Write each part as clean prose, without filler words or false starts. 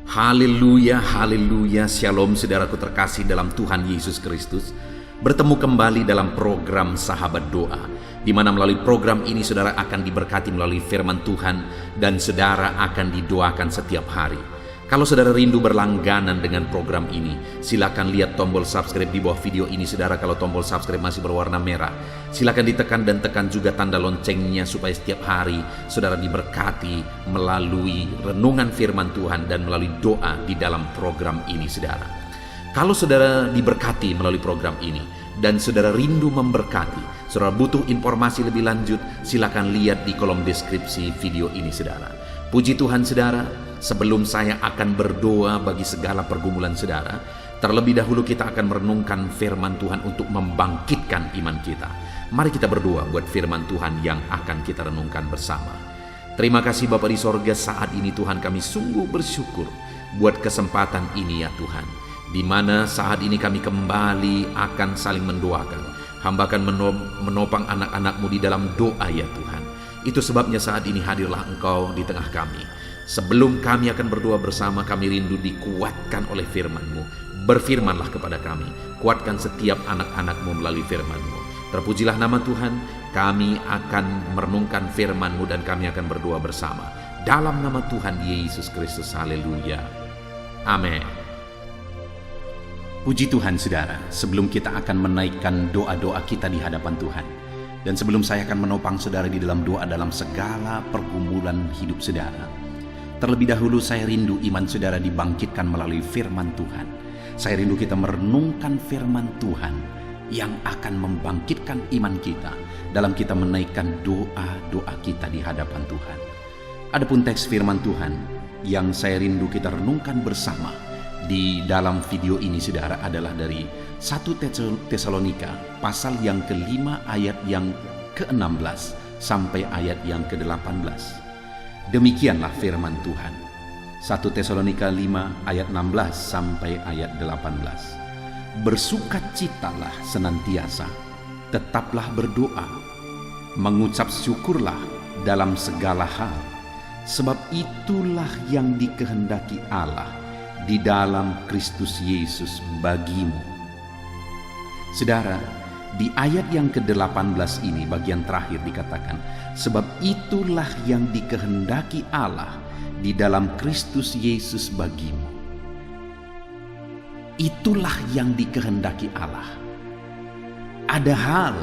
Haleluya, haleluya, shalom saudaraku terkasih dalam Tuhan Yesus Kristus. Bertemu kembali dalam program Sahabat Doa, di mana melalui program ini saudara akan diberkati melalui firman Tuhan dan saudara akan didoakan setiap hari. Kalau saudara rindu berlangganan dengan program ini, silakan lihat tombol subscribe di bawah video ini saudara. Kalau tombol subscribe masih berwarna merah, silakan ditekan dan tekan juga tanda loncengnya supaya setiap hari saudara diberkati melalui renungan firman Tuhan dan melalui doa di dalam program ini saudara. Kalau saudara diberkati melalui program ini dan saudara rindu memberkati, saudara butuh informasi lebih lanjut, silakan lihat di kolom deskripsi video ini saudara. Puji Tuhan saudara, sebelum saya akan berdoa bagi segala pergumulan saudara, terlebih dahulu kita akan merenungkan firman Tuhan untuk membangkitkan iman kita. Mari kita berdoa buat firman Tuhan yang akan kita renungkan bersama. Terima kasih Bapa di sorga, saat ini Tuhan kami sungguh bersyukur buat kesempatan ini ya Tuhan, di mana saat ini kami kembali akan saling mendoakan. Hamba akan menopang anak-anak-Mu di dalam doa ya Tuhan. Itu sebabnya saat ini hadirlah Engkau di tengah kami. Sebelum kami akan berdoa bersama, kami rindu dikuatkan oleh firman-Mu. Berfirmanlah kepada kami, kuatkan setiap anak-anak-Mu melalui firman-Mu. Terpujilah nama Tuhan, kami akan merenungkan firman-Mu dan kami akan berdoa bersama. Dalam nama Tuhan Yesus Kristus, haleluya. Amin. Puji Tuhan saudara, sebelum kita akan menaikkan doa-doa kita di hadapan Tuhan, dan sebelum saya akan menopang saudara di dalam doa dalam segala pergumulan hidup saudara, terlebih dahulu saya rindu iman saudara dibangkitkan melalui firman Tuhan. Saya rindu kita merenungkan firman Tuhan yang akan membangkitkan iman kita dalam kita menaikkan doa-doa kita di hadapan Tuhan. Adapun teks firman Tuhan yang saya rindu kita renungkan bersama di dalam video ini saudara adalah dari 1 Tesalonika pasal yang ke-5 ayat yang ke-16 sampai ayat yang ke-18. Demikianlah firman Tuhan. 1 Tesalonika 5 ayat 16 sampai ayat 18. Bersukacitalah senantiasa, tetaplah berdoa, mengucap syukurlah dalam segala hal, sebab itulah yang dikehendaki Allah di dalam Kristus Yesus bagimu. Saudara, di ayat yang ke-18 ini bagian terakhir dikatakan, sebab itulah yang dikehendaki Allah di dalam Kristus Yesus bagimu. Itulah yang dikehendaki Allah. Ada hal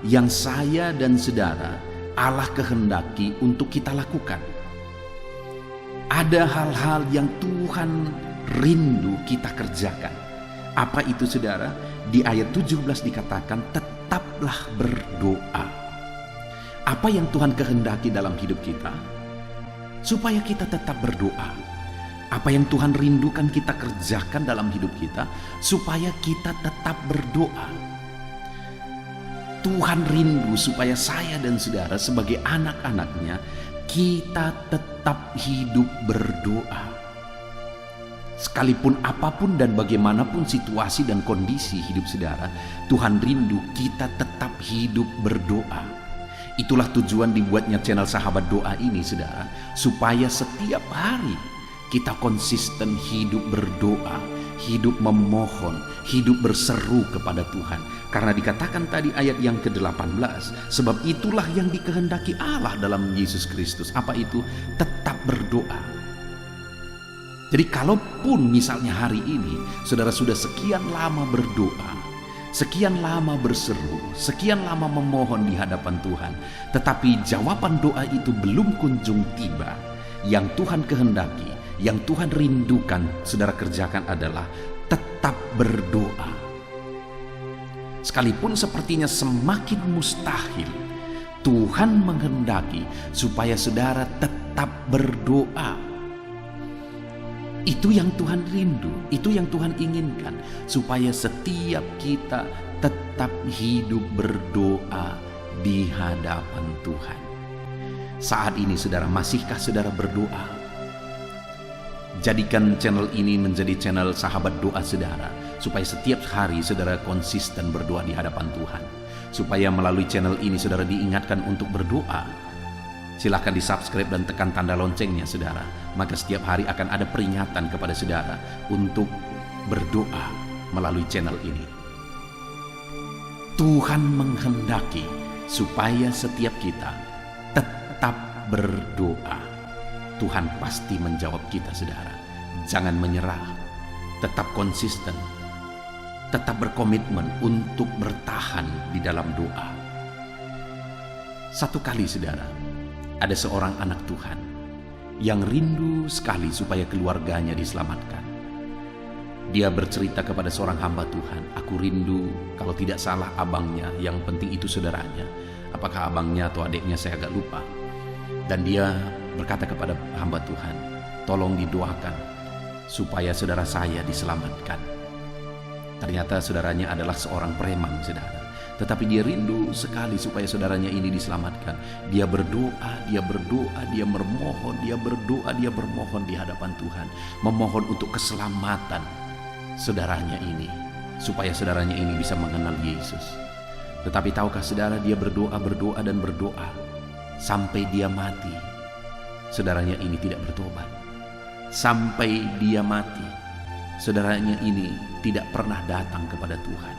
yang saya dan saudara Allah kehendaki untuk kita lakukan. Ada hal-hal yang Tuhan rindu kita kerjakan. Apa itu saudara? Di ayat 17 dikatakan tetaplah berdoa. Apa yang Tuhan kehendaki dalam hidup kita? Supaya kita tetap berdoa. Apa yang Tuhan rindukan kita kerjakan dalam hidup kita? Supaya kita tetap berdoa. Tuhan rindu supaya saya dan saudara sebagai anak-anaknya kita tetap hidup berdoa. Sekalipun apapun dan bagaimanapun situasi dan kondisi hidup saudara, Tuhan rindu kita tetap hidup berdoa. Itulah tujuan dibuatnya channel Sahabat Doa ini saudara, supaya setiap hari kita konsisten hidup berdoa, hidup memohon, hidup berseru kepada Tuhan. Karena dikatakan tadi ayat yang ke-18, sebab itulah yang dikehendaki Allah dalam Yesus Kristus. Apa itu? Tetap berdoa. Jadi kalaupun misalnya hari ini saudara sudah sekian lama berdoa, sekian lama berseru, sekian lama memohon di hadapan Tuhan, tetapi jawaban doa itu belum kunjung tiba, yang Tuhan kehendaki, yang Tuhan rindukan saudara kerjakan adalah tetap berdoa. Sekalipun sepertinya semakin mustahil, Tuhan menghendaki supaya saudara tetap berdoa. Itu yang Tuhan rindu, itu yang Tuhan inginkan, supaya setiap kita tetap hidup berdoa di hadapan Tuhan. Saat ini saudara, masihkah saudara berdoa? Jadikan channel ini menjadi channel Sahabat Doa saudara, supaya setiap hari saudara konsisten berdoa di hadapan Tuhan. Supaya melalui channel ini saudara diingatkan untuk berdoa. Silahkan di-subscribe dan tekan tanda loncengnya saudara. Maka setiap hari akan ada peringatan kepada saudara untuk berdoa melalui channel ini. Tuhan menghendaki supaya setiap kita tetap berdoa. Tuhan pasti menjawab kita saudara. Jangan menyerah, tetap konsisten, tetap berkomitmen untuk bertahan di dalam doa. Satu kali saudara, ada seorang anak Tuhan yang rindu sekali supaya keluarganya diselamatkan. Dia bercerita kepada seorang hamba Tuhan, aku rindu, kalau tidak salah abangnya, yang penting itu saudaranya. Apakah abangnya atau adiknya saya agak lupa. Dan dia berkata kepada hamba Tuhan, tolong didoakan supaya saudara saya diselamatkan. Ternyata saudaranya adalah seorang preman saudara. Tetapi dia rindu sekali supaya saudaranya ini diselamatkan. Dia berdoa, dia memohon, dia berdoa, dia bermohon di hadapan Tuhan. Memohon untuk keselamatan saudaranya ini, supaya saudaranya ini bisa mengenal Yesus. Tetapi tahukah saudara, dia berdoa dan berdoa sampai dia mati. Saudaranya ini tidak bertobat. Sampai dia mati, saudaranya ini tidak pernah datang kepada Tuhan.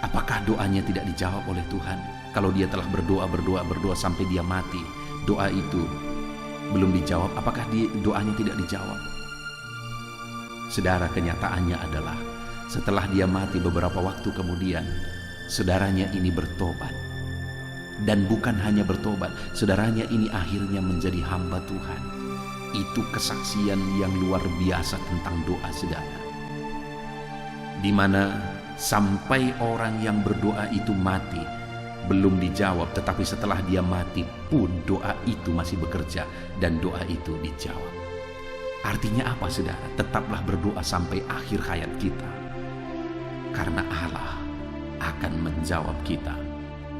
Apakah doanya tidak dijawab oleh Tuhan? Kalau dia telah berdoa sampai dia mati, doa itu belum dijawab, apakah doanya tidak dijawab? Saudara, kenyataannya adalah setelah dia mati beberapa waktu kemudian, saudaranya ini bertobat. Dan bukan hanya bertobat, saudaranya ini akhirnya menjadi hamba Tuhan. Itu kesaksian yang luar biasa tentang doa saudara. Di mana sampai orang yang berdoa itu mati, belum dijawab, tetapi setelah dia mati pun doa itu masih bekerja dan doa itu dijawab. Artinya apa saudara? Tetaplah berdoa sampai akhir hayat kita, karena Allah akan menjawab kita.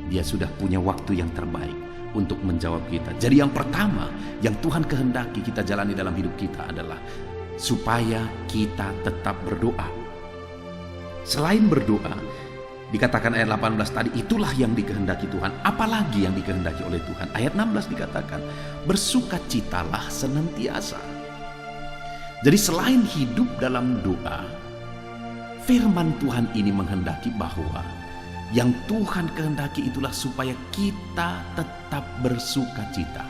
Dia sudah punya waktu yang terbaik untuk menjawab kita. Jadi yang pertama yang Tuhan kehendaki kita jalani dalam hidup kita adalah supaya kita tetap berdoa. Selain berdoa, dikatakan ayat 18 tadi, itulah yang dikehendaki Tuhan. Apalagi yang dikehendaki oleh Tuhan? Ayat 16 dikatakan, bersukacitalah senantiasa. Jadi selain hidup dalam doa, firman Tuhan ini menghendaki bahwa yang Tuhan kehendaki itulah supaya kita tetap bersukacita.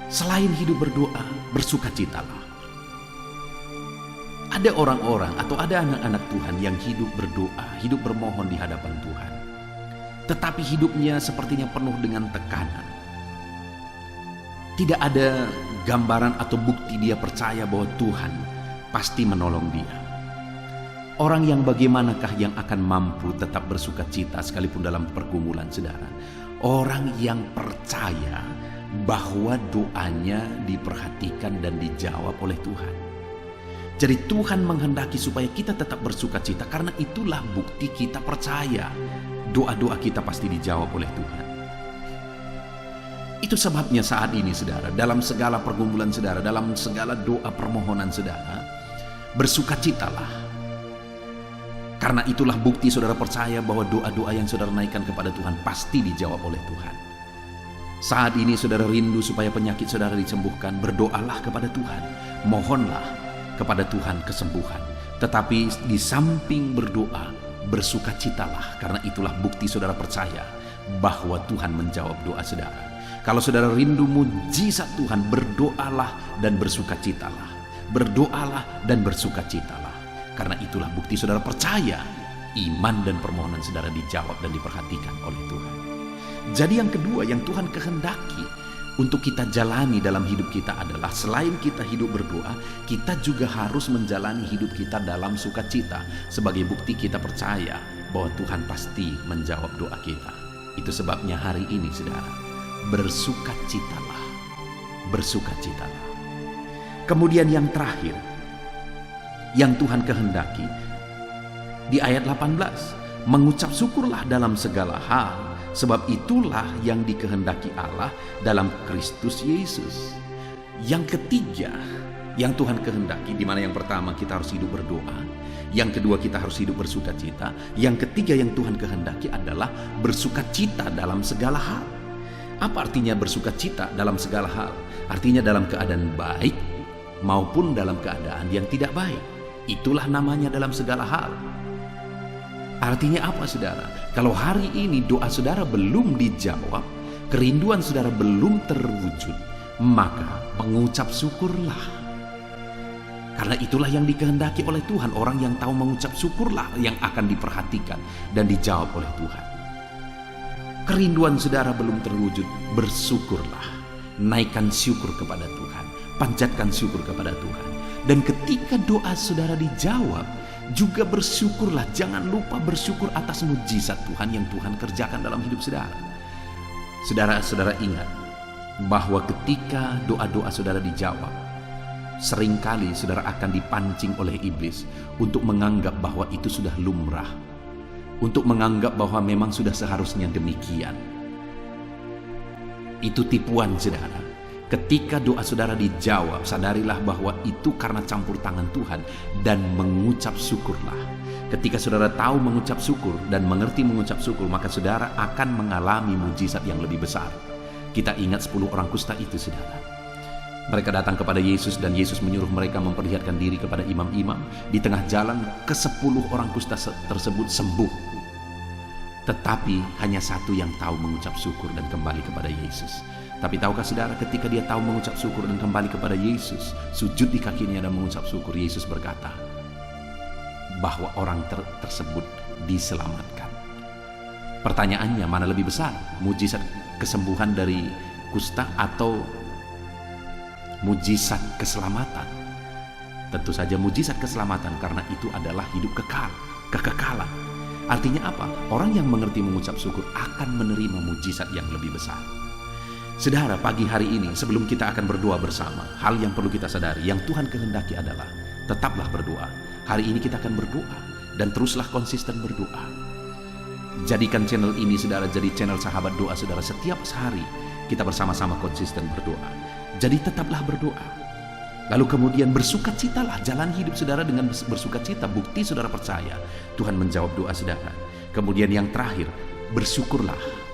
Selain hidup berdoa, bersukacitalah. Ada orang-orang atau ada anak-anak Tuhan yang hidup berdoa, hidup bermohon di hadapan Tuhan, tetapi hidupnya sepertinya penuh dengan tekanan. Tidak ada gambaran atau bukti dia percaya bahwa Tuhan pasti menolong dia. Orang yang bagaimanakah yang akan mampu tetap bersukacita sekalipun dalam pergumulan saudara? Orang yang percaya bahwa doanya diperhatikan dan dijawab oleh Tuhan. Jadi Tuhan menghendaki supaya kita tetap bersukacita, karena itulah bukti kita percaya doa-doa kita pasti dijawab oleh Tuhan. Itu sebabnya saat ini saudara, dalam segala pergumulan saudara, dalam segala doa permohonan saudara, bersukacitalah. Karena itulah bukti saudara percaya bahwa doa-doa yang saudara naikkan kepada Tuhan pasti dijawab oleh Tuhan. Saat ini saudara rindu supaya penyakit saudara disembuhkan, berdoalah kepada Tuhan, mohonlah kepada Tuhan kesembuhan. Tetapi di samping berdoa, bersukacitalah, karena itulah bukti saudara percaya bahwa Tuhan menjawab doa saudara. Kalau saudara rindu mujizat Tuhan, berdoalah dan bersukacitalah. Berdoalah dan bersukacitalah. Karena itulah bukti saudara percaya iman dan permohonan saudara dijawab dan diperhatikan oleh Tuhan. Jadi yang kedua yang Tuhan kehendaki untuk kita jalani dalam hidup kita adalah, selain kita hidup berdoa, kita juga harus menjalani hidup kita dalam sukacita. Sebagai bukti kita percaya bahwa Tuhan pasti menjawab doa kita. Itu sebabnya hari ini saudara, bersukacitalah. Bersukacitalah. Kemudian yang terakhir yang Tuhan kehendaki di ayat 18, mengucap syukurlah dalam segala hal, sebab itulah yang dikehendaki Allah dalam Kristus Yesus. Yang ketiga yang Tuhan kehendaki, di mana yang pertama kita harus hidup berdoa, yang kedua kita harus hidup bersukacita, yang ketiga yang Tuhan kehendaki adalah bersukacita dalam segala hal. Apa artinya bersuka cita dalam segala hal? Artinya dalam keadaan baik maupun dalam keadaan yang tidak baik. Itulah namanya dalam segala hal. Artinya apa, saudara? Kalau hari ini doa saudara belum dijawab, kerinduan saudara belum terwujud, maka mengucap syukurlah. Karena itulah yang dikehendaki oleh Tuhan. Orang yang tahu mengucap syukurlah yang akan diperhatikan dan dijawab oleh Tuhan. Kerinduan saudara belum terwujud, bersyukurlah. Naikkan syukur kepada Tuhan. Panjatkan syukur kepada Tuhan. Dan ketika doa saudara dijawab, juga bersyukurlah. Jangan lupa bersyukur atas mujizat Tuhan yang Tuhan kerjakan dalam hidup saudara. Saudara-saudara ingat bahwa ketika doa-doa saudara dijawab, seringkali saudara akan dipancing oleh iblis untuk menganggap bahwa itu sudah lumrah, untuk menganggap bahwa memang sudah seharusnya demikian. Itu tipuan, saudara. Ketika doa saudara dijawab, sadarilah bahwa itu karena campur tangan Tuhan dan mengucap syukurlah. Ketika saudara tahu mengucap syukur dan mengerti mengucap syukur, maka saudara akan mengalami mujizat yang lebih besar. Kita ingat 10 orang kusta itu, saudara. Mereka datang kepada Yesus dan Yesus menyuruh mereka memperlihatkan diri kepada imam-imam. Di tengah jalan, ke-10 orang kusta tersebut sembuh. Tetapi hanya satu yang tahu mengucap syukur dan kembali kepada Yesus. Tapi tahukah saudara, ketika dia tahu mengucap syukur dan kembali kepada Yesus, sujud di kakinya dan mengucap syukur, Yesus berkata bahwa orang tersebut diselamatkan. Pertanyaannya, mana lebih besar? Mujizat kesembuhan dari kusta atau mujizat keselamatan? Tentu saja mujizat keselamatan, karena itu adalah hidup kekal, kekekalan. Artinya apa? Orang yang mengerti mengucap syukur akan menerima mujizat yang lebih besar. Saudara, pagi hari ini sebelum kita akan berdoa bersama, hal yang perlu kita sadari, yang Tuhan kehendaki adalah tetaplah berdoa. Hari ini kita akan berdoa dan teruslah konsisten berdoa. Jadikan channel ini, saudara, jadi channel sahabat doa saudara. Setiap hari kita bersama-sama konsisten berdoa. Jadi tetaplah berdoa. Lalu kemudian bersukacitalah, jalan hidup saudara dengan bersukacita. Bukti saudara percaya Tuhan menjawab doa saudara. Kemudian yang terakhir, bersyukurlah.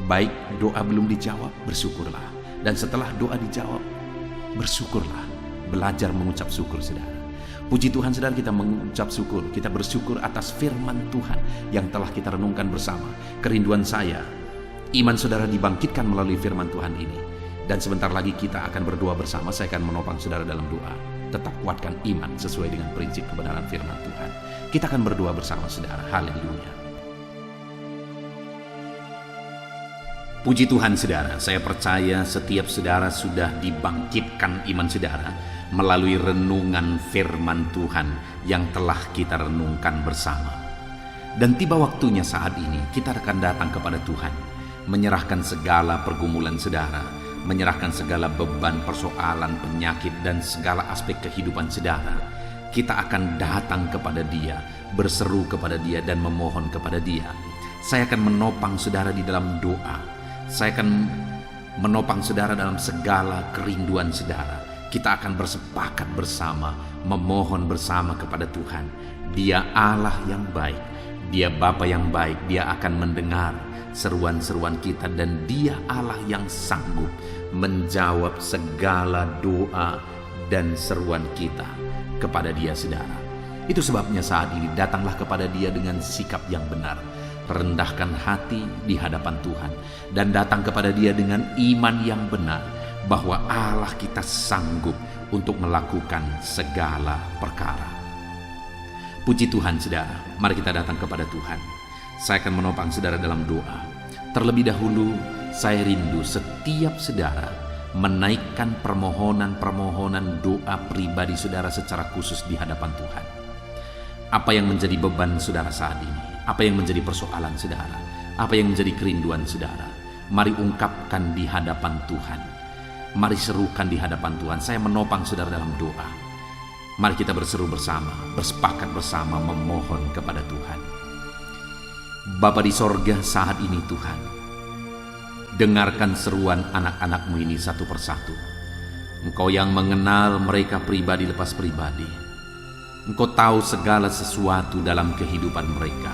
Baik doa belum dijawab, bersyukurlah. Dan setelah doa dijawab, bersyukurlah. Belajar mengucap syukur, saudara. Puji Tuhan, saudara, kita mengucap syukur. Kita bersyukur atas firman Tuhan yang telah kita renungkan bersama. Kerinduan saya, iman saudara dibangkitkan melalui firman Tuhan ini. Dan sebentar lagi kita akan berdoa bersama. Saya akan menopang saudara dalam doa. Tetap kuatkan iman sesuai dengan prinsip kebenaran firman Tuhan. Kita akan berdoa bersama, saudara. Haleluya. Puji Tuhan, saudara. Saya percaya setiap saudara sudah dibangkitkan iman saudara melalui renungan firman Tuhan yang telah kita renungkan bersama. Dan tiba waktunya saat ini kita akan datang kepada Tuhan, menyerahkan segala pergumulan saudara, menyerahkan segala beban, persoalan, penyakit, dan segala aspek kehidupan saudara. Kita akan datang kepada Dia, berseru kepada Dia, dan memohon kepada Dia. Saya akan menopang saudara di dalam doa. Saya akan menopang saudara dalam segala kerinduan saudara. Kita akan bersepakat bersama, memohon bersama kepada Tuhan. Dia Allah yang baik, Dia Bapa yang baik. Dia akan mendengar seruan-seruan kita, dan Dia Allah yang sanggup menjawab segala doa dan seruan kita kepada Dia, saudara. Itu sebabnya saat ini datanglah kepada Dia dengan sikap yang benar. Rendahkan hati di hadapan Tuhan dan datang kepada Dia dengan iman yang benar bahwa Allah kita sanggup untuk melakukan segala perkara. Puji Tuhan, saudara. Mari kita datang kepada Tuhan. Saya akan menopang saudara dalam doa. Terlebih dahulu, saya rindu setiap saudara menaikkan permohonan-permohonan doa pribadi saudara secara khusus di hadapan Tuhan. Apa yang menjadi beban saudara saat ini? Apa yang menjadi persoalan saudara? Apa yang menjadi kerinduan saudara? Mari ungkapkan di hadapan Tuhan. Mari serukan di hadapan Tuhan. Saya menopang saudara dalam doa. Mari kita berseru bersama, bersepakat bersama memohon kepada Tuhan. Bapa di sorga, saat ini Tuhan, dengarkan seruan anak-anak-Mu ini satu persatu. Engkau yang mengenal mereka pribadi lepas pribadi. Engkau tahu segala sesuatu dalam kehidupan mereka.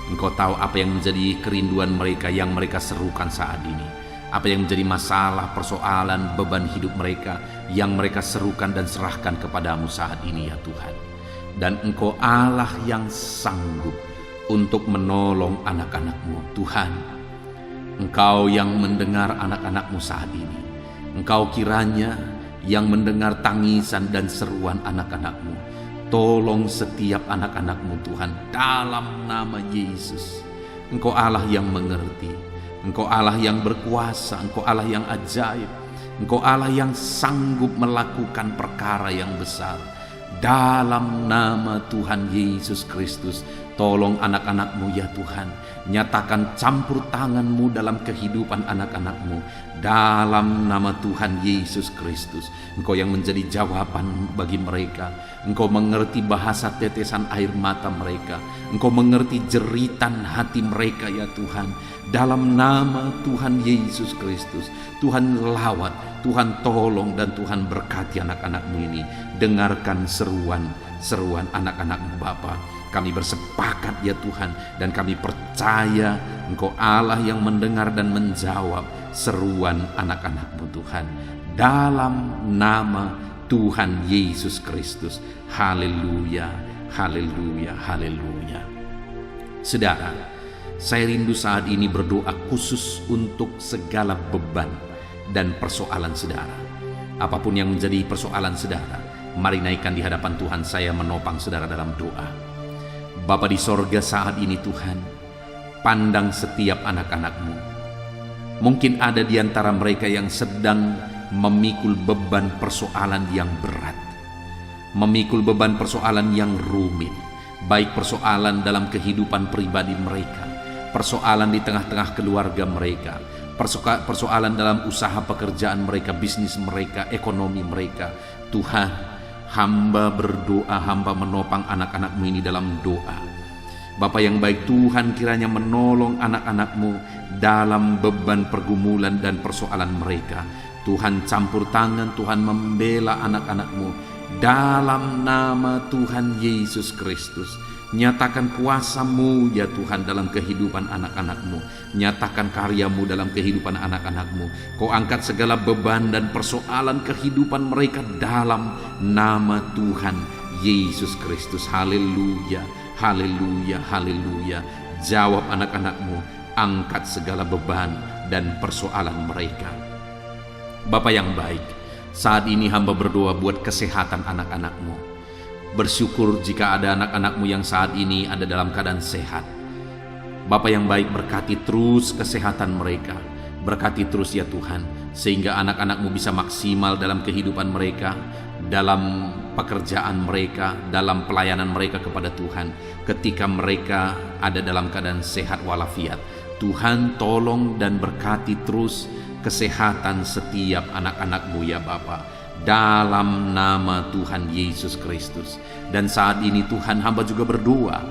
Engkau tahu apa yang menjadi kerinduan mereka yang mereka serukan saat ini. Apa yang menjadi masalah, persoalan, beban hidup mereka yang mereka serukan dan serahkan kepadamu saat ini ya Tuhan. Dan Engkau Allah yang sanggup untuk menolong anak-anak-Mu Tuhan. Engkau yang mendengar anak-anak-Mu saat ini. Engkau kiranya yang mendengar tangisan dan seruan anak-anak-Mu. Tolong setiap anak-anak-Mu Tuhan dalam nama Yesus. Engkau Allah yang mengerti. Engkau Allah yang berkuasa, Engkau Allah yang ajaib, Engkau Allah yang sanggup melakukan perkara yang besar. Dalam nama Tuhan Yesus Kristus, tolong anak-anak-Mu ya Tuhan. Nyatakan campur tangan-Mu dalam kehidupan anak-anak-Mu. Dalam nama Tuhan Yesus Kristus, Engkau yang menjadi jawaban bagi mereka. Engkau mengerti bahasa tetesan air mata mereka. Engkau mengerti jeritan hati mereka ya Tuhan. Dalam nama Tuhan Yesus Kristus, Tuhan lawat, Tuhan tolong dan Tuhan berkati anak-anak-Mu ini. Dengarkan seruan anak-anak-Mu Bapa. Kami bersepakat ya Tuhan, dan kami percaya Engkau Allah yang mendengar dan menjawab seruan anak-anak-Mu Tuhan. Dalam nama Tuhan Yesus Kristus. Haleluya, haleluya, haleluya. Saudara, saya rindu saat ini berdoa khusus untuk segala beban dan persoalan saudara. Apapun yang menjadi persoalan saudara, mari naikkan di hadapan Tuhan. Saya menopang saudara dalam doa. Bapa di sorga, saat ini Tuhan, pandang setiap anak-anak-Mu. Mungkin ada di antara mereka yang sedang memikul beban persoalan yang berat, memikul beban persoalan yang rumit, baik persoalan dalam kehidupan pribadi mereka, persoalan di tengah-tengah keluarga mereka, persoalan dalam usaha pekerjaan mereka, bisnis mereka, ekonomi mereka. Tuhan, hamba berdoa, hamba menopang anak-anak-Mu ini dalam doa. Bapa yang baik, Tuhan kiranya menolong anak-anak-Mu dalam beban pergumulan dan persoalan mereka. Tuhan campur tangan, Tuhan membela anak-anak-Mu dalam nama Tuhan Yesus Kristus. Nyatakan kuasa-Mu ya Tuhan dalam kehidupan anak-anak-Mu. Nyatakan karya-Mu dalam kehidupan anak-anak-Mu. Kau angkat segala beban dan persoalan kehidupan mereka dalam nama Tuhan Yesus Kristus. Haleluya, haleluya, haleluya. Jawab anak-anak-Mu, angkat segala beban dan persoalan mereka. Bapa yang baik, saat ini hamba berdoa buat kesehatan anak-anak-Mu. Bersyukur jika ada anak-anak-Mu yang saat ini ada dalam keadaan sehat. Bapa yang baik, berkati terus kesehatan mereka. Berkati terus ya Tuhan, sehingga anak-anak-Mu bisa maksimal dalam kehidupan mereka, dalam pekerjaan mereka, dalam pelayanan mereka kepada Tuhan. Ketika mereka ada dalam keadaan sehat walafiat, Tuhan tolong dan berkati terus kesehatan setiap anak-anak-Mu ya Bapa, dalam nama Tuhan Yesus Kristus. Dan saat ini Tuhan, hamba juga berdoa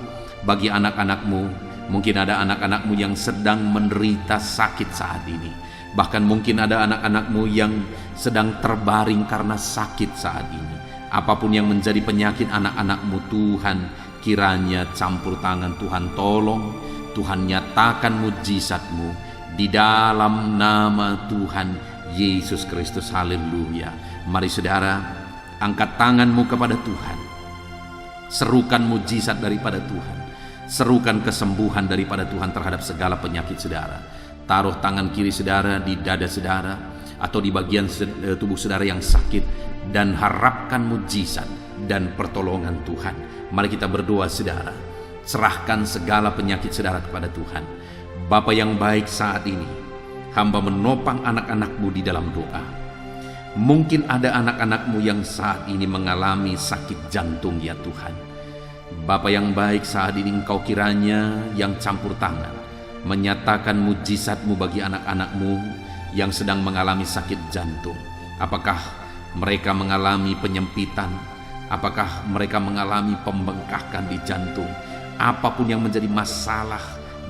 bagi anak-anak-Mu. Mungkin ada anak-anak-Mu yang sedang menderita sakit saat ini. Bahkan mungkin ada anak-anak-Mu yang sedang terbaring karena sakit saat ini. Apapun yang menjadi penyakit anak-anak-Mu Tuhan, kiranya campur tangan Tuhan tolong. Tuhan nyatakan mujizat-Mu di dalam nama Tuhan Yesus Kristus. Haleluya. Mari saudara, angkat tangan-Mu kepada Tuhan. Serukan mujizat daripada Tuhan. Serukan kesembuhan daripada Tuhan terhadap segala penyakit saudara. Taruh tangan kiri saudara di dada saudara atau di bagian tubuh saudara yang sakit, dan harapkan mujizat dan pertolongan Tuhan. Mari kita berdoa saudara. Serahkan segala penyakit saudara kepada Tuhan. Bapa yang baik, saat ini hamba menopang anak-anak-Mu di dalam doa. Mungkin ada anak-anak-Mu yang saat ini mengalami sakit jantung ya Tuhan. Bapa yang baik, saat ini Engkau kiranya yang campur tangan, menyatakan mujizat-Mu bagi anak-anak-Mu yang sedang mengalami sakit jantung. Apakah mereka mengalami penyempitan? Apakah mereka mengalami pembengkakan di jantung? Apapun yang menjadi masalah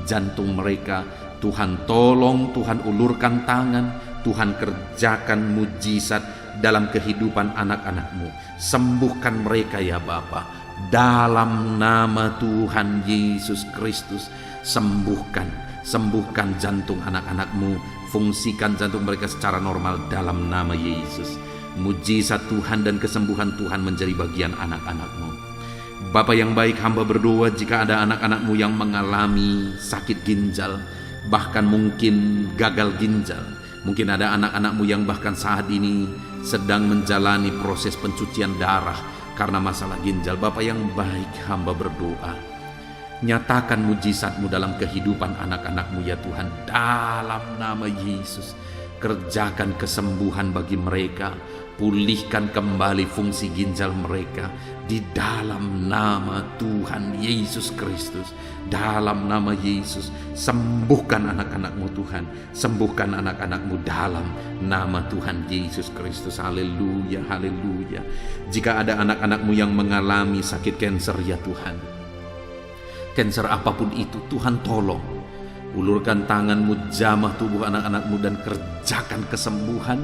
jantung mereka, Tuhan tolong, Tuhan ulurkan tangan, Tuhan kerjakan mujizat dalam kehidupan anak-anak-Mu. Sembuhkan mereka ya Bapa, dalam nama Tuhan Yesus Kristus. Sembuhkan jantung anak-anak-Mu, fungsikan jantung mereka secara normal dalam nama Yesus. Mujizat Tuhan dan kesembuhan Tuhan menjadi bagian anak-anak-Mu. Bapa yang baik, hamba berdoa jika ada anak-anak-Mu yang mengalami sakit ginjal, bahkan mungkin gagal ginjal. Mungkin ada anak-anak-Mu yang bahkan saat ini sedang menjalani proses pencucian darah karena masalah ginjal. Bapa yang baik, hamba berdoa, nyatakan mujizat-Mu dalam kehidupan anak-anak-Mu ya Tuhan, dalam nama Yesus. Kerjakan kesembuhan bagi mereka, pulihkan kembali fungsi ginjal mereka di dalam nama Tuhan Yesus Kristus. Dalam nama Yesus, sembuhkan anak-anak-Mu Tuhan, sembuhkan anak-anak-Mu dalam nama Tuhan Yesus Kristus. Haleluya, haleluya. Jika ada anak-anak-Mu yang mengalami sakit kanker ya Tuhan, kanker apapun itu, Tuhan tolong. Ulurkan tangan-Mu, jamah tubuh anak-anak-Mu dan kerjakan kesembuhan.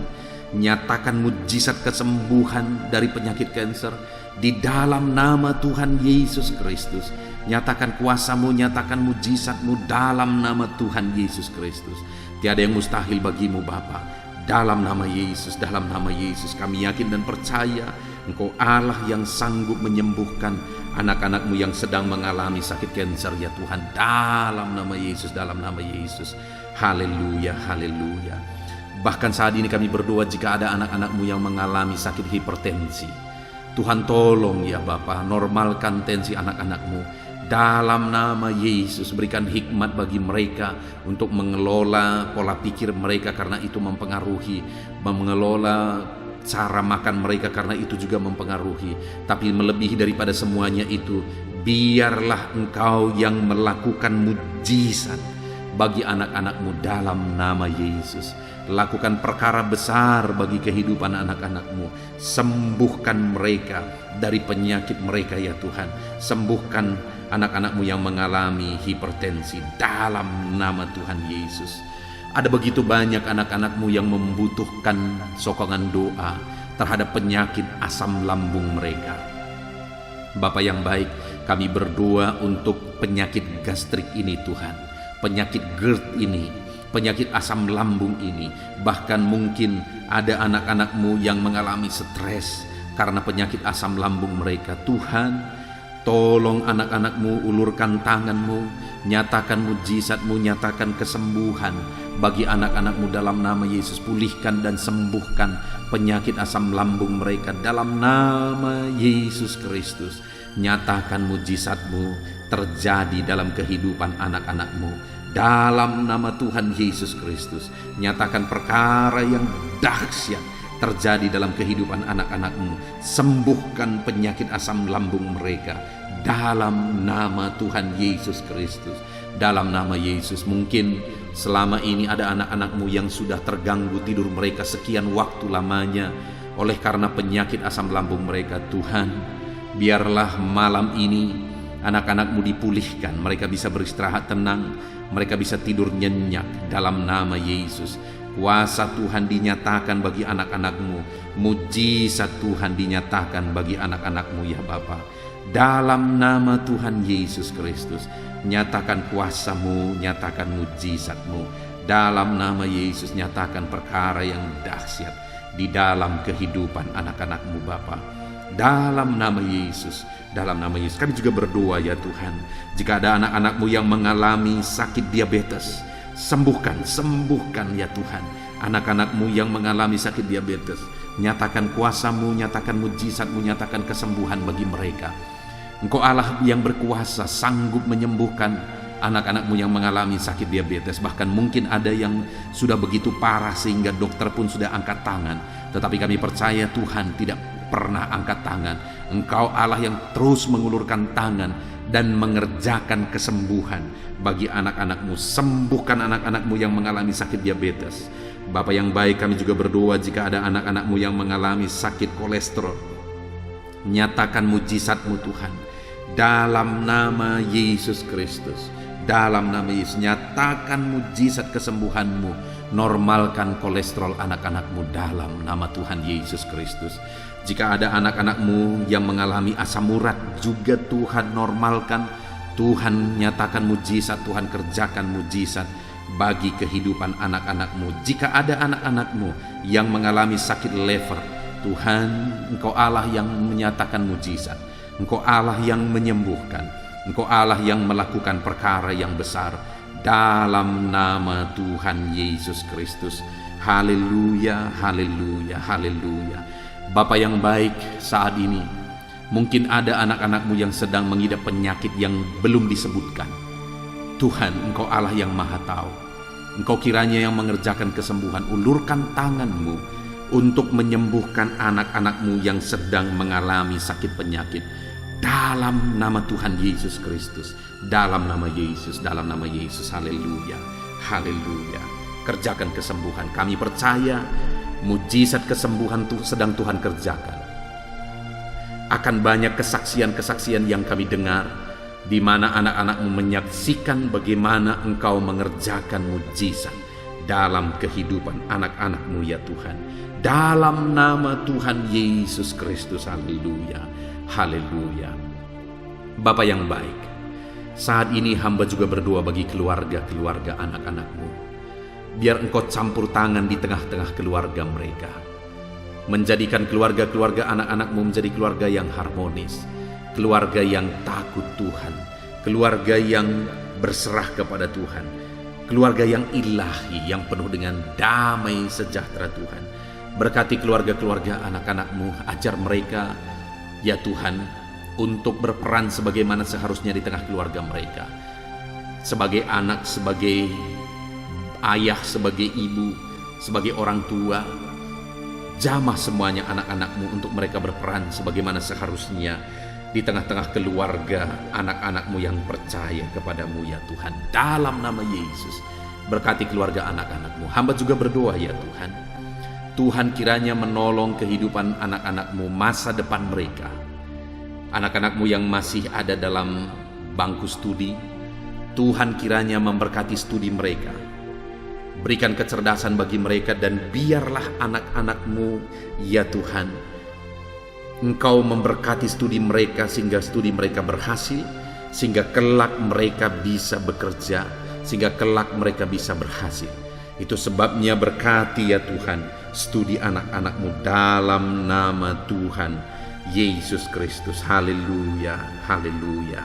Nyatakan mujizat kesembuhan dari penyakit kanker di dalam nama Tuhan Yesus Kristus. Nyatakan kuasa-Mu, nyatakan mujizat-Mu dalam nama Tuhan Yesus Kristus. Tiada yang mustahil bagi-Mu Bapa. Dalam nama Yesus, dalam nama Yesus kami yakin dan percaya Engkau Allah yang sanggup menyembuhkan anak-anak-Mu yang sedang mengalami sakit kanker ya Tuhan. Dalam nama Yesus, dalam nama Yesus. Haleluya, haleluya. Bahkan saat ini kami berdoa jika ada anak-anak-Mu yang mengalami sakit hipertensi. Tuhan tolong ya Bapa, normalkan tensi anak-anak-Mu. Dalam nama Yesus, berikan hikmat bagi mereka untuk mengelola pola pikir mereka karena itu mempengaruhi, mengelola cara makan mereka karena itu juga mempengaruhi. Tapi melebihi daripada semuanya itu, biarlah Engkau yang melakukan mujizat bagi anak-anak-Mu dalam nama Yesus. Lakukan perkara besar bagi kehidupan anak-anak-Mu. Sembuhkan mereka dari penyakit mereka ya Tuhan. Sembuhkan anak-anak-Mu yang mengalami hipertensi dalam nama Tuhan Yesus. Ada begitu banyak anak-anak-Mu yang membutuhkan sokongan doa terhadap penyakit asam lambung mereka. Bapa yang baik, kami berdoa untuk penyakit gastrik ini Tuhan, penyakit GERD ini, penyakit asam lambung ini. Bahkan mungkin ada anak-anak-Mu yang mengalami stres karena penyakit asam lambung mereka. Tuhan, tolong anak-anak-Mu, ulurkan tangan-Mu, nyatakan mujizat-Mu, nyatakan kesembuhan bagi anak-anak-Mu dalam nama Yesus. Pulihkan dan sembuhkan penyakit asam lambung mereka dalam nama Yesus Kristus. Nyatakan mujizat-Mu terjadi dalam kehidupan anak-anak-Mu dalam nama Tuhan Yesus Kristus. Nyatakan perkara yang dahsyat terjadi dalam kehidupan anak-anak-Mu. Sembuhkan penyakit asam lambung mereka dalam nama Tuhan Yesus Kristus. Dalam nama Yesus, mungkin selama ini ada anak-anak-Mu yang sudah terganggu tidur mereka sekian waktu lamanya oleh karena penyakit asam lambung mereka. Tuhan, biarlah malam ini anak-anak-Mu dipulihkan, mereka bisa beristirahat tenang, mereka bisa tidur nyenyak dalam nama Yesus. Kuasa Tuhan dinyatakan bagi anak-anak-Mu, mujizat Tuhan dinyatakan bagi anak-anak-Mu ya Bapa. Dalam nama Tuhan Yesus Kristus, nyatakan kuasa-Mu, nyatakan mujizat-Mu. Dalam nama Yesus, nyatakan perkara yang dahsyat di dalam kehidupan anak-anak-Mu Bapa. Dalam nama Yesus, dalam nama Yesus kami juga berdoa ya Tuhan, jika ada anak-anak-Mu yang mengalami sakit diabetes, sembuhkan ya Tuhan. Anak-anak-Mu yang mengalami sakit diabetes, nyatakan kuasa-Mu, nyatakan mujizat-Mu, nyatakan kesembuhan bagi mereka. Engkau Allah yang berkuasa, sanggup menyembuhkan anak-anak-Mu yang mengalami sakit diabetes. Bahkan mungkin ada yang sudah begitu parah sehingga dokter pun sudah angkat tangan. Tetapi kami percaya Tuhan tidak pernah angkat tangan. Engkau Allah yang terus mengulurkan tangan dan mengerjakan kesembuhan bagi anak-anak-Mu. Sembuhkan anak-anak-Mu yang mengalami sakit diabetes. Bapa yang baik, kami juga berdoa jika ada anak-anak-Mu yang mengalami sakit kolesterol. Nyatakan mujizat-Mu Tuhan dalam nama Yesus Kristus. Dalam nama Yesus, nyatakan mujizat kesembuhan-Mu. Normalkan kolesterol anak-anak-Mu dalam nama Tuhan Yesus Kristus. Jika ada anak-anak-Mu yang mengalami asam urat, juga Tuhan normalkan. Tuhan nyatakan mujizat, Tuhan kerjakan mujizat bagi kehidupan anak-anak-Mu. Jika ada anak-anak-Mu yang mengalami sakit lever, Tuhan, Engkau Allah yang menyatakan mujizat, Engkau Allah yang menyembuhkan, Engkau Allah yang melakukan perkara yang besar, dalam nama Tuhan Yesus Kristus. Haleluya, haleluya, haleluya. Bapa yang baik, saat ini mungkin ada anak-anak-Mu yang sedang mengidap penyakit yang belum disebutkan. Tuhan, Engkau Allah yang Maha Tahu. Engkau kiranya yang mengerjakan kesembuhan. Ulurkan tangan-Mu untuk menyembuhkan anak-anak-Mu yang sedang mengalami sakit penyakit. Dalam nama Tuhan Yesus Kristus. Dalam nama Yesus, dalam nama Yesus. Haleluya, haleluya. Kerjakan kesembuhan. Kami percaya mujizat kesembuhan sedang Tuhan kerjakan. Akan banyak kesaksian-kesaksian yang kami dengar, di mana anak-anak-Mu menyaksikan bagaimana Engkau mengerjakan mujizat dalam kehidupan anak-anak-Mu ya Tuhan. Dalam nama Tuhan Yesus Kristus. Haleluya, haleluya. Bapa yang baik, saat ini hamba juga berdoa bagi keluarga-keluarga anak-anak-Mu. Biar Engkau campur tangan di tengah-tengah keluarga mereka, menjadikan keluarga-keluarga anak-anak-Mu menjadi keluarga yang harmonis, keluarga yang takut Tuhan, keluarga yang berserah kepada Tuhan, keluarga yang ilahi, yang penuh dengan damai sejahtera Tuhan. Berkati keluarga-keluarga anak-anak-Mu, ajar mereka ya Tuhan untuk berperan sebagaimana seharusnya di tengah keluarga mereka, sebagai anak, sebagai ayah, sebagai ibu, sebagai orang tua. Jamah semuanya anak-anak-Mu untuk mereka berperan sebagaimana seharusnya di tengah-tengah keluarga anak-anak-Mu yang percaya kepada-Mu ya Tuhan. Dalam nama Yesus, berkati keluarga anak-anak-Mu. Hamba juga berdoa ya Tuhan, Tuhan kiranya menolong kehidupan anak-anak-Mu, masa depan mereka. Anak-anak-Mu yang masih ada dalam bangku studi, Tuhan kiranya memberkati studi mereka. Berikan kecerdasan bagi mereka, dan biarlah anak-anak-Mu ya Tuhan, Engkau memberkati studi mereka sehingga studi mereka berhasil, sehingga kelak mereka bisa bekerja, sehingga kelak mereka bisa berhasil. Itu sebabnya berkati ya Tuhan studi anak-anak-Mu dalam nama Tuhan Yesus Kristus. Haleluya, haleluya.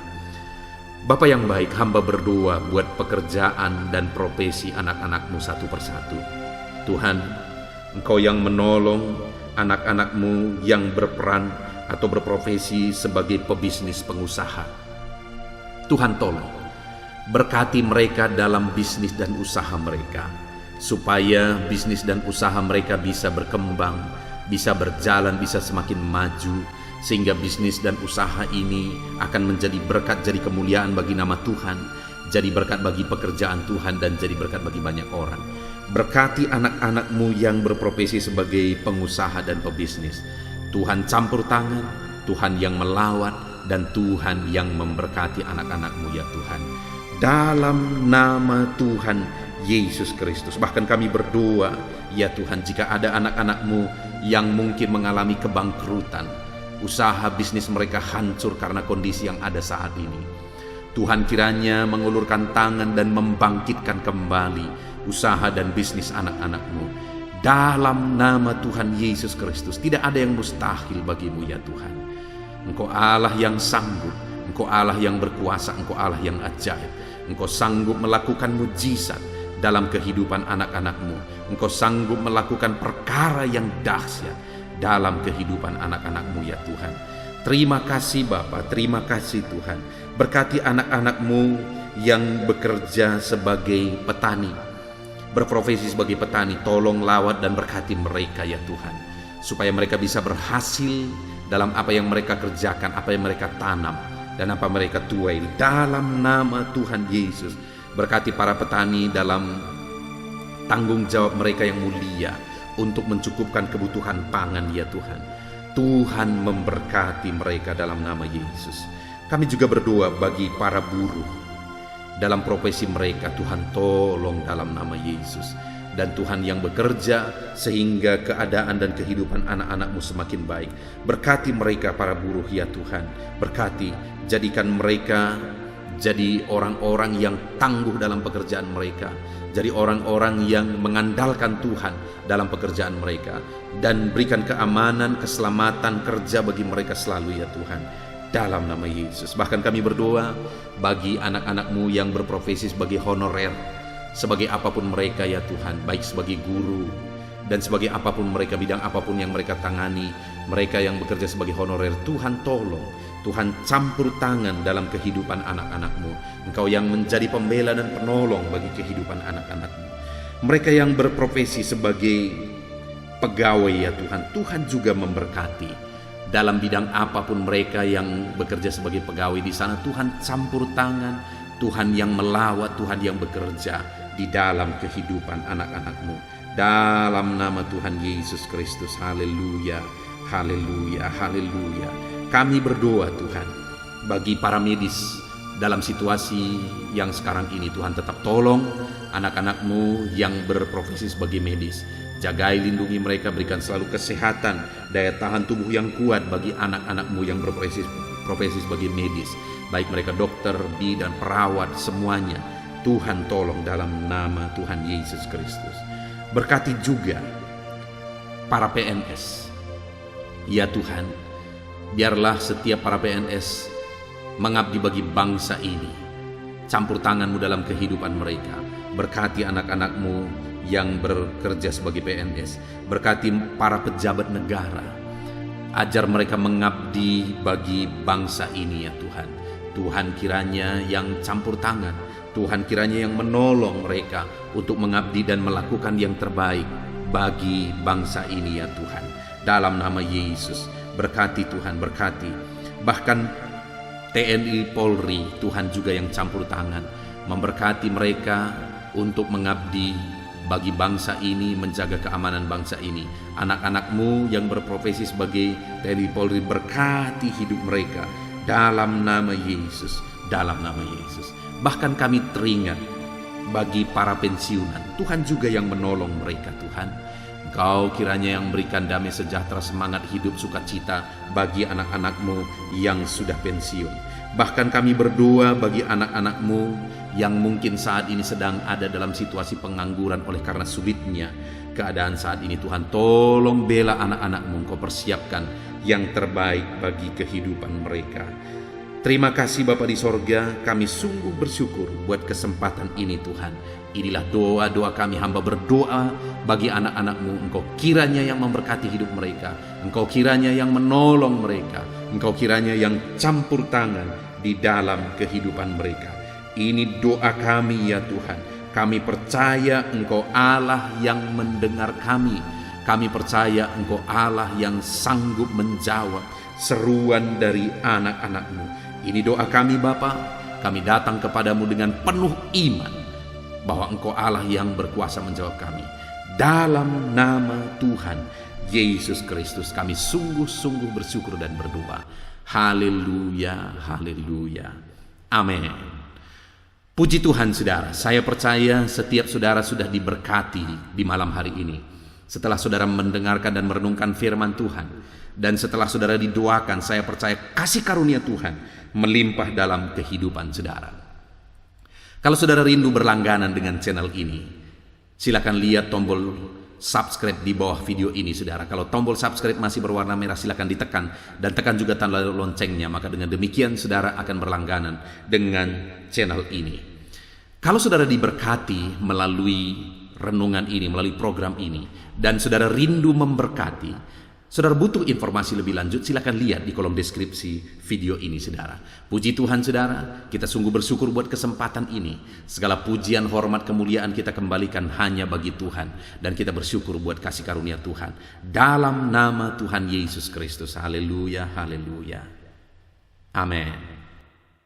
Bapa yang baik, hamba berdoa buat pekerjaan dan profesi anak-anak-Mu satu persatu. Tuhan, Engkau yang menolong anak-anak-Mu yang berperan atau berprofesi sebagai pebisnis pengusaha. Tuhan tolong, berkati mereka dalam bisnis dan usaha mereka, supaya bisnis dan usaha mereka bisa berkembang, bisa berjalan, bisa semakin maju, sehingga bisnis dan usaha ini akan menjadi berkat, jadi kemuliaan bagi nama Tuhan, jadi berkat bagi pekerjaan Tuhan, dan jadi berkat bagi banyak orang. Berkati anak-anak-Mu yang berprofesi sebagai pengusaha dan pebisnis. Tuhan campur tangan, Tuhan yang melawat, dan Tuhan yang memberkati anak-anak-Mu ya Tuhan. Dalam nama Tuhan Yesus Kristus. Bahkan kami berdoa ya Tuhan, jika ada anak-anak-Mu yang mungkin mengalami kebangkrutan, usaha bisnis mereka hancur karena kondisi yang ada saat ini, Tuhan kiranya mengulurkan tangan dan membangkitkan kembali usaha dan bisnis anak-anak-Mu. Dalam nama Tuhan Yesus Kristus, tidak ada yang mustahil bagi-Mu ya Tuhan. Engkau Allah yang sanggup, Engkau Allah yang berkuasa, Engkau Allah yang ajaib. Engkau sanggup melakukan mujizat dalam kehidupan anak-anak-Mu. Engkau sanggup melakukan perkara yang dahsyat dalam kehidupan anak-anak-Mu ya Tuhan. Terima kasih Bapa, terima kasih Tuhan. Berkati anak-anak-Mu yang bekerja sebagai petani, berprofesi sebagai petani. Tolong lawat dan berkati mereka ya Tuhan, supaya mereka bisa berhasil dalam apa yang mereka kerjakan, apa yang mereka tanam, dan apa mereka tuai. Dalam nama Tuhan Yesus, berkati para petani dalam tanggung jawab mereka yang mulia untuk mencukupkan kebutuhan pangan ya Tuhan. Tuhan memberkati mereka dalam nama Yesus. Kami juga berdoa bagi para buruh dalam profesi mereka. Tuhan tolong dalam nama Yesus. Dan Tuhan yang bekerja sehingga keadaan dan kehidupan anak-anak-Mu semakin baik. Berkati mereka para buruh ya Tuhan. Berkati, jadikan mereka Jadi orang-orang yang tangguh dalam pekerjaan mereka, jadi orang-orang yang mengandalkan Tuhan dalam pekerjaan mereka, dan berikan keamanan, keselamatan kerja bagi mereka selalu ya Tuhan, dalam nama Yesus. Bahkan kami berdoa bagi anak-anak-Mu yang berprofesi sebagai honorer, sebagai apapun mereka ya Tuhan, baik sebagai guru dan sebagai apapun mereka, bidang apapun yang mereka tangani, mereka yang bekerja sebagai honorer, Tuhan tolong, Tuhan campur tangan dalam kehidupan anak-anak-Mu. Engkau yang menjadi pembela dan penolong bagi kehidupan anak-anak-Mu. Mereka yang berprofesi sebagai pegawai ya Tuhan, Tuhan juga memberkati. Dalam bidang apapun mereka yang bekerja sebagai pegawai di sana, Tuhan campur tangan, Tuhan yang melawat, Tuhan yang bekerja di dalam kehidupan anak-anak-Mu. Dalam nama Tuhan Yesus Kristus, haleluya, haleluya, haleluya. Kami berdoa Tuhan, bagi para medis dalam situasi yang sekarang ini, Tuhan tetap tolong anak-anak-Mu yang berprofesi sebagai medis. Jagai, lindungi mereka, berikan selalu kesehatan, daya tahan tubuh yang kuat bagi anak-anak-Mu yang berprofesi sebagai medis, baik mereka dokter, bidan, perawat, semuanya. Tuhan tolong dalam nama Tuhan Yesus Kristus. Berkati juga para PNS. Ya Tuhan, biarlah setiap para PNS mengabdi bagi bangsa ini. Campur tangan-Mu dalam kehidupan mereka. Berkati anak-anak-Mu yang bekerja sebagai PNS. Berkati para pejabat negara. Ajar mereka mengabdi bagi bangsa ini ya Tuhan. Tuhan kiranya yang campur tangan, Tuhan kiranya yang menolong mereka untuk mengabdi dan melakukan yang terbaik bagi bangsa ini ya Tuhan. Dalam nama Yesus, berkati Tuhan, berkati. Bahkan TNI Polri, Tuhan juga yang campur tangan, memberkati mereka untuk mengabdi bagi bangsa ini, menjaga keamanan bangsa ini. Anak-anak-Mu yang berprofesi sebagai TNI Polri, berkati hidup mereka dalam nama Yesus, dalam nama Yesus. Bahkan kami teringat bagi para pensiunan, Tuhan juga yang menolong mereka Tuhan. Engkau kiranya yang berikan damai sejahtera, semangat hidup, sukacita bagi anak-anak-Mu yang sudah pensiun. Bahkan kami berdoa bagi anak-anak-Mu yang mungkin saat ini sedang ada dalam situasi pengangguran oleh karena sulitnya keadaan saat ini. Tuhan tolong bela anak-anak-Mu, Engkau persiapkan yang terbaik bagi kehidupan mereka. Terima kasih Bapa di sorga, kami sungguh bersyukur buat kesempatan ini Tuhan. Inilah doa-doa kami, hamba berdoa bagi anak-anak-Mu. Engkau kiranya yang memberkati hidup mereka, Engkau kiranya yang menolong mereka, Engkau kiranya yang campur tangan di dalam kehidupan mereka. Ini doa kami ya Tuhan. Kami percaya Engkau Allah yang mendengar kami. Kami percaya Engkau Allah yang sanggup menjawab seruan dari anak-anak-Mu. Ini doa kami Bapa. Kami datang kepadamu dengan penuh iman bahwa Engkau Allah yang berkuasa menjawab kami. Dalam nama Tuhan Yesus Kristus kami sungguh-sungguh bersyukur dan berdoa. Haleluya, haleluya. Amin. Puji Tuhan saudara, saya percaya setiap saudara sudah diberkati di malam hari ini. Setelah saudara mendengarkan dan merenungkan firman Tuhan, dan setelah saudara didoakan, saya percaya kasih karunia Tuhan melimpah dalam kehidupan saudara. Kalau saudara rindu berlangganan dengan channel ini, silakan lihat tombol subscribe di bawah video ini saudara. Kalau tombol subscribe masih berwarna merah, silakan ditekan dan tekan juga tanda loncengnya. Maka dengan demikian saudara akan berlangganan dengan channel ini. Kalau saudara diberkati melalui renungan ini, melalui program ini, dan saudara rindu memberkati, saudara butuh informasi lebih lanjut, silakan lihat di kolom deskripsi video ini saudara. Puji Tuhan saudara, kita sungguh bersyukur buat kesempatan ini. Segala pujian, hormat, kemuliaan kita kembalikan hanya bagi Tuhan, dan kita bersyukur buat kasih karunia Tuhan dalam nama Tuhan Yesus Kristus. Haleluya, haleluya. Amin.